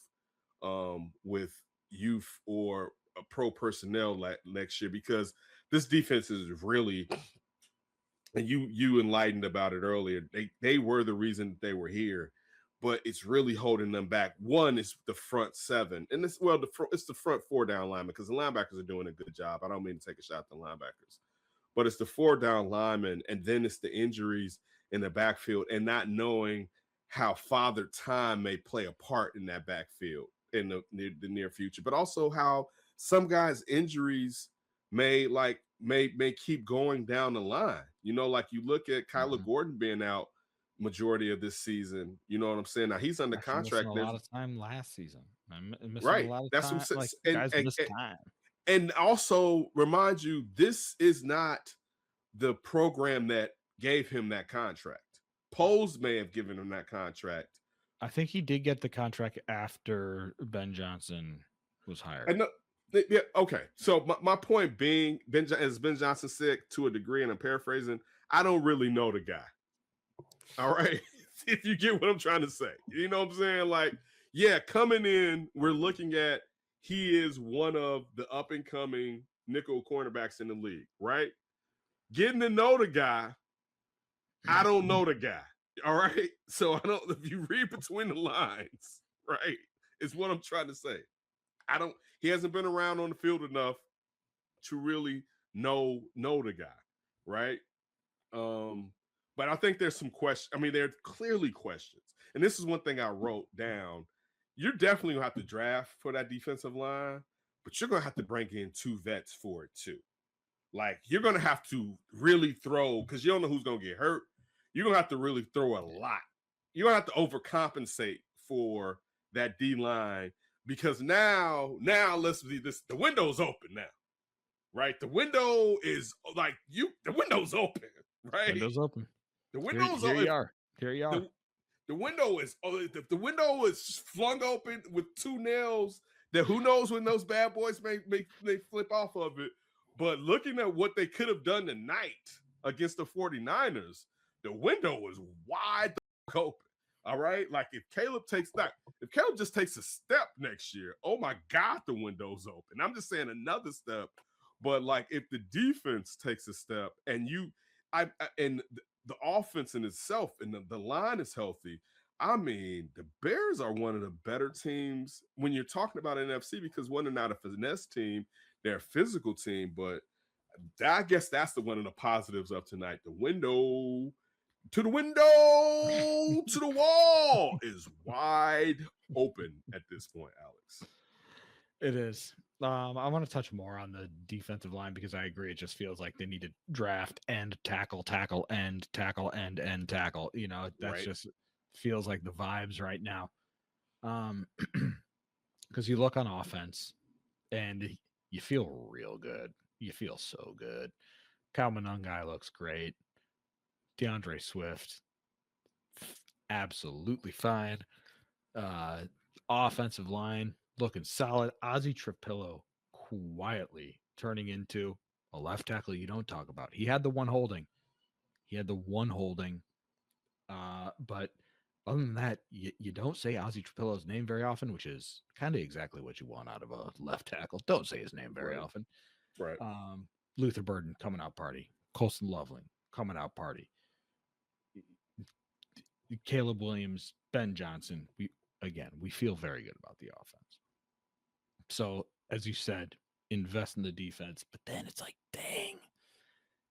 with youth or pro personnel next year, because this defense is really, and you enlightened about it earlier, they were the reason they were here, but it's really holding them back. One is the front 7, and it's the front 4 down linemen, because the linebackers are doing a good job. I don't mean to take a shot at the linebackers, but it's the 4 down linemen, and then it's the injuries in the backfield and not knowing how Father Time may play a part in that backfield in the near future, but also how some guys' injuries may keep going down the line. You know, like you look at Kyler Gordon being out majority of this season. You know what I'm saying? Now he's under contract. A lot of time last season. I'm missing Right. a lot of That's time. what I'm Like saying. guys miss time. And also remind you, this is not the program that gave him that contract. Poles may have given him that contract. I think he did get the contract after Ben Johnson was hired. And yeah, okay. So my point being, as Ben Johnson said to a degree, and I'm paraphrasing, I don't really know the guy. All right. If you get what I'm trying to say. You know what I'm saying? Like, yeah, coming in, we're looking at he is one of the up and coming nickel cornerbacks in the league, right? Getting to know the guy, I don't know the guy. All right. So I don't, if you read between the lines, right, is what I'm trying to say. He hasn't been around on the field enough to really know the guy, right? But I think there's some questions. I mean, there are clearly questions. And this is one thing I wrote down. You're definitely going to have to draft for that defensive line, but you're going to have to bring in 2 vets for it too. Like, you're going to have to really throw, because you don't know who's going to get hurt. You're going to have to really throw a lot. You're going to have to overcompensate for that D-line, because now let's see this. The window's open now, right? The window is like the window's open, right? Window's open. The window's here open. Here you are. The window is the window is flung open with 2 nails that who knows when those bad boys may flip off of it. But looking at what they could have done tonight against the 49ers, the window was wide open. All right. Like if Caleb just takes a step next year, oh my God, the window's open. I'm just saying another step. But like if the defense takes a step and the offense in itself and the line is healthy, I mean, the Bears are one of the better teams when you're talking about NFC, because one, they're not a finesse team, they're a physical team. But I guess that's one of the positives of tonight. The window to the wall is wide open at this point, Alex. It is. I want to touch more on the defensive line because I agree. It just feels like they need to draft and tackle, and tackle, and tackle. You know, that's just feels like the vibes right now. Because you look on offense and you feel real good. You feel so good. Kyle Monangai looks great. DeAndre Swift, absolutely fine. Offensive line looking solid. Ozzie Trapillo quietly turning into a left tackle you don't talk about. He had the one holding. But other than that, you don't say Ozzie Trapillo's name very often, which is kind of exactly what you want out of a left tackle. Don't say his name very often. Right. Luther Burden coming out party. Colston Loveland coming out party. Caleb Williams, Ben Johnson. We feel very good about the offense. So, as you said, invest in the defense, but then it's like, dang,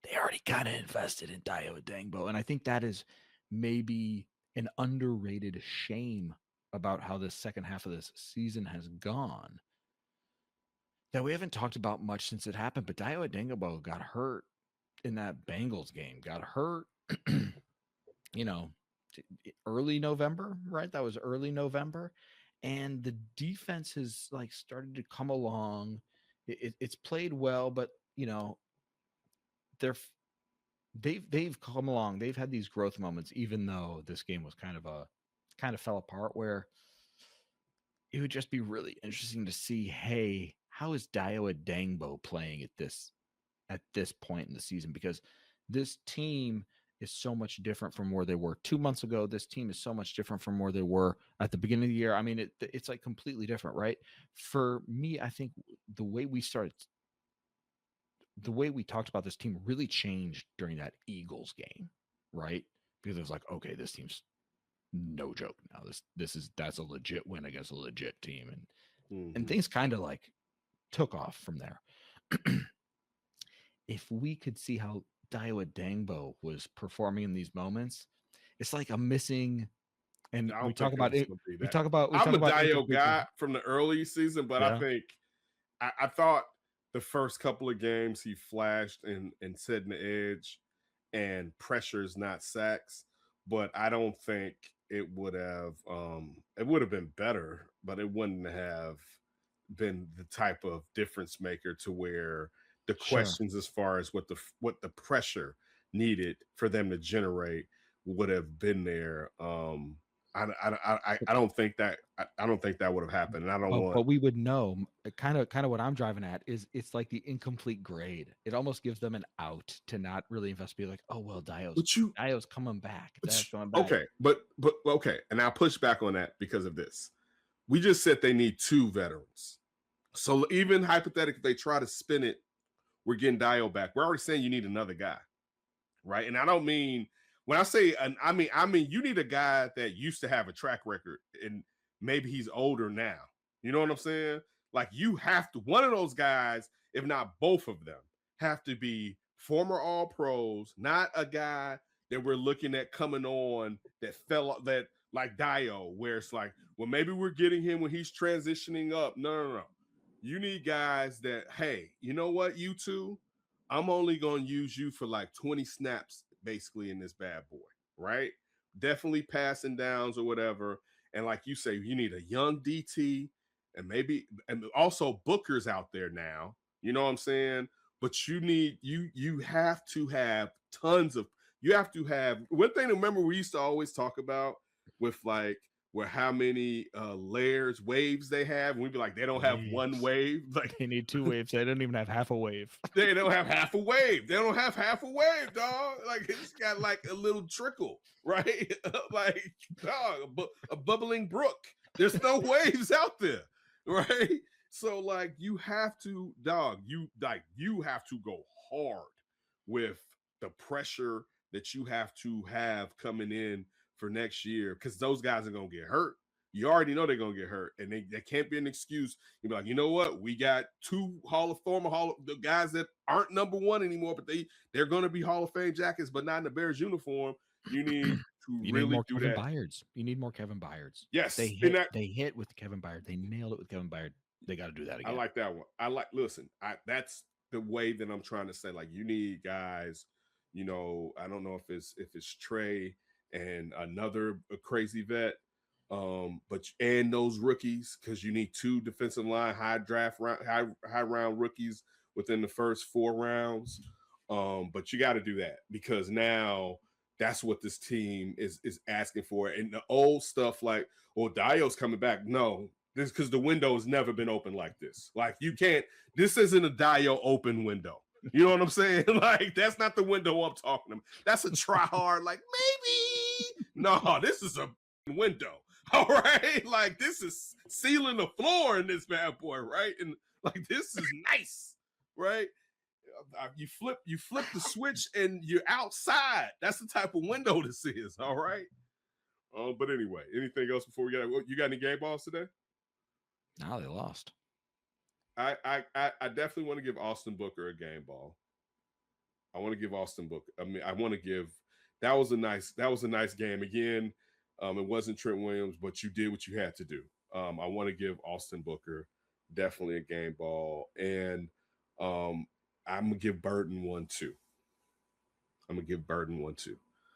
they already kind of invested in Dayo Dangbo. And I think that is maybe an underrated shame about how this second half of this season has gone that we haven't talked about much since it happened. But Dayo Dangbo got hurt in that Bengals game, early November, right? That was early November. And the defense has like started to come along. It's played well, but they've come along. They've had these growth moments, even though this game was kind of fell apart, where it would just be really interesting to see, hey, how is Dayo Dangbo playing at this point in the season? Because this team is so much different from where they were 2 months ago. This team is so much different from where they were at the beginning of the year. I mean, it's like completely different, right? For me, I think the way we talked about this team really changed during that Eagles game, right? Because it was like, okay, this team's no joke now. That's a legit win against a legit team, and things kind of like took off from there. If we could see how Dayo Dangbo was performing in these moments, it's like I'm missing. And we talk about it. I'm a Dayo guy from the early season, but I think I thought the first couple of games he flashed and setting the edge and pressures, not sacks. but I don't think it would have been better, but it wouldn't have been the type of difference maker to where the questions as far as what the pressure needed for them to generate would have been there. I don't think that I don't think that would have happened, and I don't want. But we would know. Kind of what I'm driving at is it's like the incomplete grade. It almost gives them an out to not really invest. Be like, oh well, Dio's coming back. Okay, but okay, and I'll push back on that because of this. We just said they need 2 veterans. So even hypothetically, if they try to spin it, we're getting Dio back. We're already saying you need another guy, right? And I don't mean when I say, I mean you need a guy that used to have a track record, and maybe he's older now. You know what I'm saying? Like you have to, one of those guys, if not both of them, have to be former All Pros, not a guy that we're looking at coming on that fell that like Dio, where it's like, well, maybe we're getting him when he's transitioning up. No. You need guys that, hey, you know what, you two, I'm only going to use you for like 20 snaps basically in this bad boy, right? Definitely passing downs or whatever. And like you say, you need a young DT and also Booker's out there now. You know what I'm saying? But you have to have you have to have one thing to remember we used to always talk about with like where how many waves they have. And we'd be like, they don't have one wave. Like they need 2 waves. They don't even have half a wave. They don't have half a wave. They don't have half a wave, dog. Like it's got like a little trickle, right? Like dog, a bubbling brook. There's no waves out there, right? So like you have to, dog, you have to go hard with the pressure that you have to have coming in for next year because those guys are gonna get hurt. You already know they're gonna get hurt, and they can't be an excuse. You'll be like, you know what? We got 2 the guys that aren't number 1 anymore, but they're gonna be Hall of Fame jackets, but not in the Bears uniform. You need to really do Kevin that. Byards. You need more Kevin Byards. Yes, they hit with Kevin Byard. They nailed it with Kevin Byard. They got to do that again. I like that one. Listen, that's the way that I'm trying to say. Like, you need guys. You know, I don't know if it's Trey and another crazy vet, but and those rookies, because you need 2 defensive line high round rookies within the first 4 rounds. But you got to do that because now that's what this team is asking for. And the old stuff like, well, Dio's coming back. No, this because the window has never been open like this. Like you can't. This isn't a Dio open window. You know what I'm saying? Like that's not the window I'm talking about. That's a try hard. Like maybe no. This is a window. All right, like this is sealing the floor in this bad boy, right? And like this is nice, right? You flip the switch and you're outside. That's the type of window this is. All right. But anyway, anything else before we get? You got any game balls today? No, they lost. I definitely want to give Austin Booker a game ball. I want to give Austin Booker. I mean, I want to give. That was a nice game. Again, it wasn't Trent Williams, but you did what you had to do. I want to give Austin Booker definitely a game ball, and I'm gonna give Burden one too.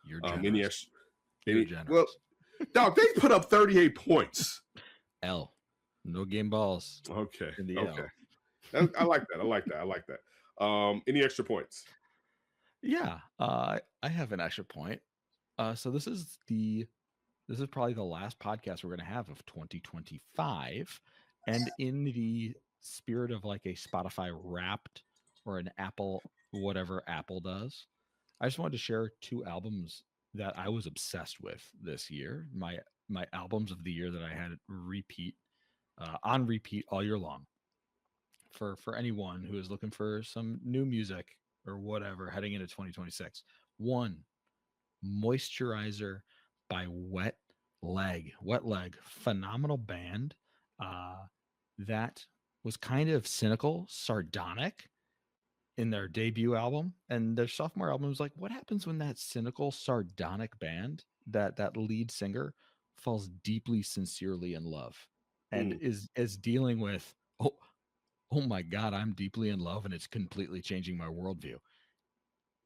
You're generous. You're generous. Well, dog, they put up 38 points. No game balls. Okay. In the L. I like that. Any extra points? Yeah. I have an extra point. So this is probably the last podcast we're going to have of 2025. And in the spirit of like a Spotify Wrapped or an Apple, whatever Apple does, I just wanted to share 2 albums that I was obsessed with this year. My albums of the year that I had on repeat all year long. For anyone who is looking for some new music or whatever heading into 2026. 1, Moisturizer by Wet Leg. Phenomenal band that was kind of cynical, sardonic in their debut album. And their sophomore album was like, what happens when that cynical, sardonic band, that lead singer falls deeply, sincerely in love and is dealing with, oh my God, I'm deeply in love and it's completely changing my worldview.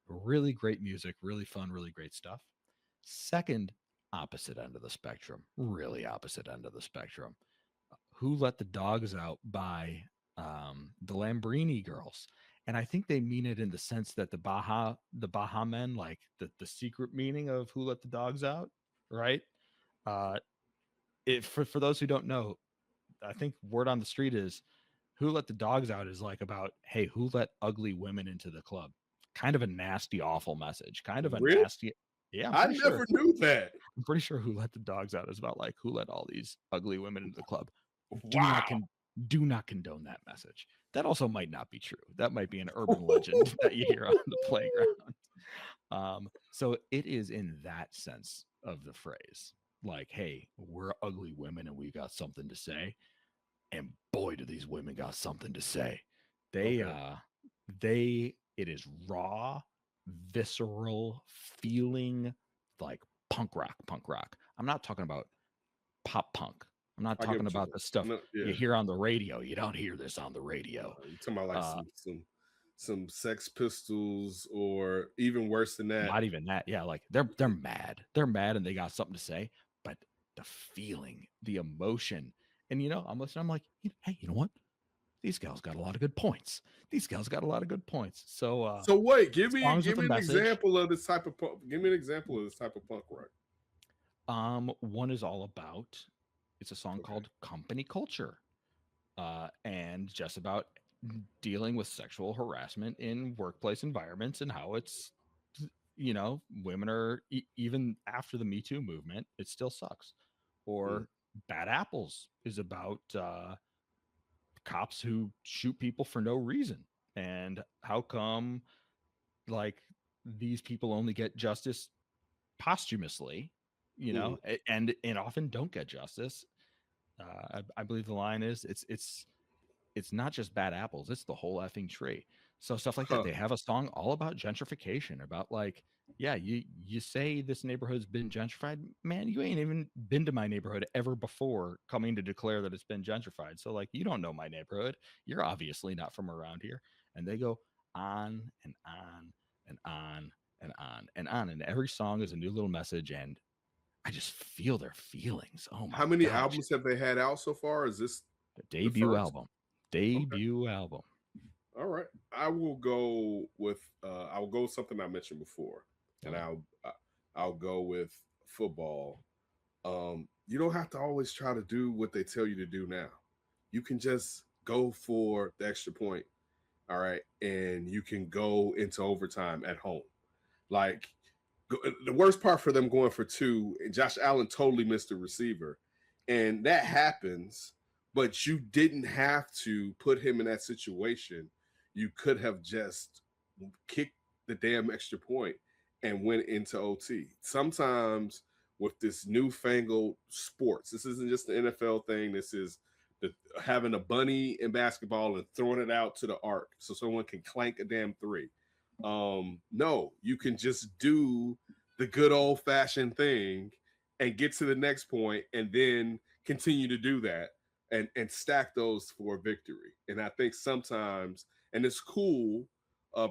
Really great music, really fun, really great stuff. Second, opposite end of the spectrum, really opposite end of the spectrum. Who Let the Dogs Out by the Lambrini Girls. And I think they mean it in the sense that the Baha Men, like the secret meaning of Who Let the Dogs Out, right? For those who don't know, I think word on the street is Who Let the Dogs Out is like about, hey, who let ugly women into the club? Kind of a nasty, awful message. Kind of a Really? nasty. Yeah, I never knew that. I'm pretty sure Who Let the Dogs Out is about like who let all these ugly women into the club. Wow. Do not condone that message. That also might not be true. That might be an urban legend that you hear on the playground. So it is in that sense of the phrase. Like, hey, we're ugly women and we got something to say. And boy, do these women got something to say. It is raw, visceral, feeling like punk rock. I'm not talking about pop punk. I'm not talking about the stuff you hear on the radio. You don't hear this on the radio. You're talking about like some Sex Pistols, or even worse than that. Not even that. Yeah, like they're mad. They're mad and they got something to say. But the feeling, the emotion, and I'm listening. I'm like, hey, you know what? These gals got a lot of good points. So wait, give me an example of this type of punk. Give me an example of this type of punk rock. One is all about. It's a song called Company Culture, and just about dealing with sexual harassment in workplace environments and how it's, women are even after the Me Too movement, it still sucks. Or Bad Apples is about cops who shoot people for no reason, and how come like these people only get justice posthumously, and often don't get justice. I believe the line is it's not just bad apples, it's the whole effing tree. So stuff like that. They have a song all about gentrification, about like, yeah, you say this neighborhood's been gentrified, man, you ain't even been to my neighborhood ever before coming to declare that it's been gentrified. So like, you don't know my neighborhood, you're obviously not from around here. And they go on and on and on and on and on, and every song is a new little message, and I just feel their feelings. Oh my! How many albums have they had out so far? Is this the debut album? Album. All right, I will go with something I mentioned before, and I'll go with football. You don't have to always try to do what they tell you to do now. You can just go for the extra point. All right, and you can go into overtime at home. Like, the worst part for them going for two, Josh Allen totally missed the receiver, and that happens. But you didn't have to put him in that situation. You could have just kicked the damn extra point and went into OT. Sometimes with this newfangled sports, this isn't just the NFL thing. This is having a bunny in basketball and throwing it out to the arc so someone can clank a damn three. No, you can just do the good old fashioned thing and get to the next point and then continue to do that and stack those for victory. And I think sometimes, and it's cool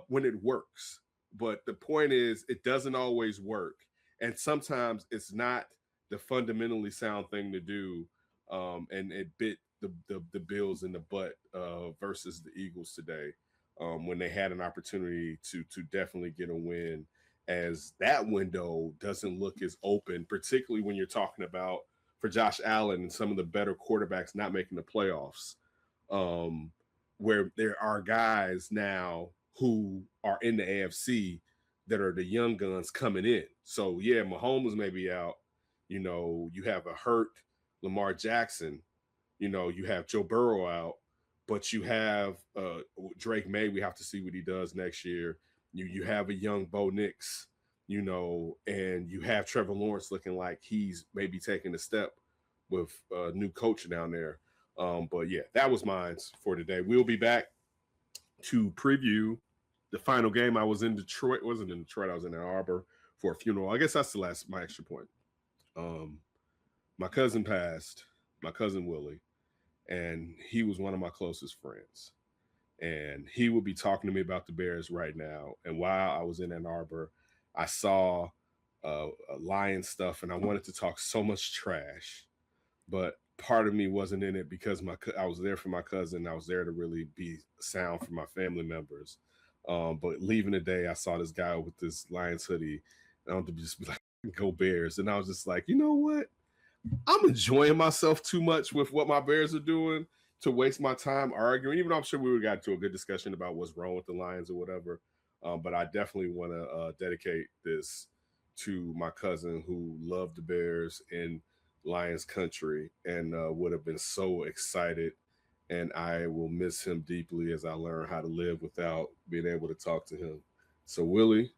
when it works, but the point is it doesn't always work. And sometimes it's not the fundamentally sound thing to do. And it bit the Bills in the butt versus the Eagles today. When they had an opportunity to definitely get a win, as that window doesn't look as open, particularly when you're talking about for Josh Allen and some of the better quarterbacks not making the playoffs, where there are guys now who are in the AFC that are the young guns coming in. So, yeah, Mahomes may be out. You have a hurt Lamar Jackson. You have Joe Burrow out. But you have Drake May. We have to see what he does next year. You have a young Bo Nix, and you have Trevor Lawrence looking like he's maybe taking a step with a new coach down there. But yeah, that was mine for today. We'll be back to preview the final game. I was in Detroit. I wasn't in Detroit. I was in Ann Arbor for a funeral. I guess that's my extra point. My cousin passed, my cousin Willie. And he was one of my closest friends. And he will be talking to me about the Bears right now. And while I was in Ann Arbor, I saw Lion stuff, and I wanted to talk so much trash, but part of me wasn't in it because I was there for my cousin. I was there to really be sound for my family members. But leaving the day, I saw this guy with this Lions hoodie. And I wanted to just be like, "Go Bears!" And I was just like, you know what? I'm enjoying myself too much with what my Bears are doing to waste my time arguing. Even though I'm sure we would got to a good discussion about what's wrong with the Lions or whatever. But I definitely want to dedicate this to my cousin who loved the Bears in Lions country and would have been so excited. And I will miss him deeply as I learn how to live without being able to talk to him. So, Willie,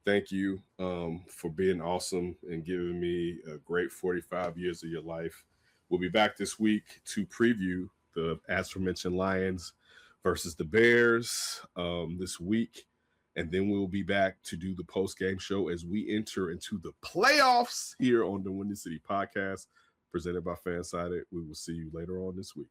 thank you for being awesome and giving me a great 45 years of your life. We'll be back this week to preview the aforementioned Lions versus the Bears this week. And then we'll be back to do the post-game show as we enter into the playoffs here on the Windy City Podcast, presented by Fansided. We will see you later on this week.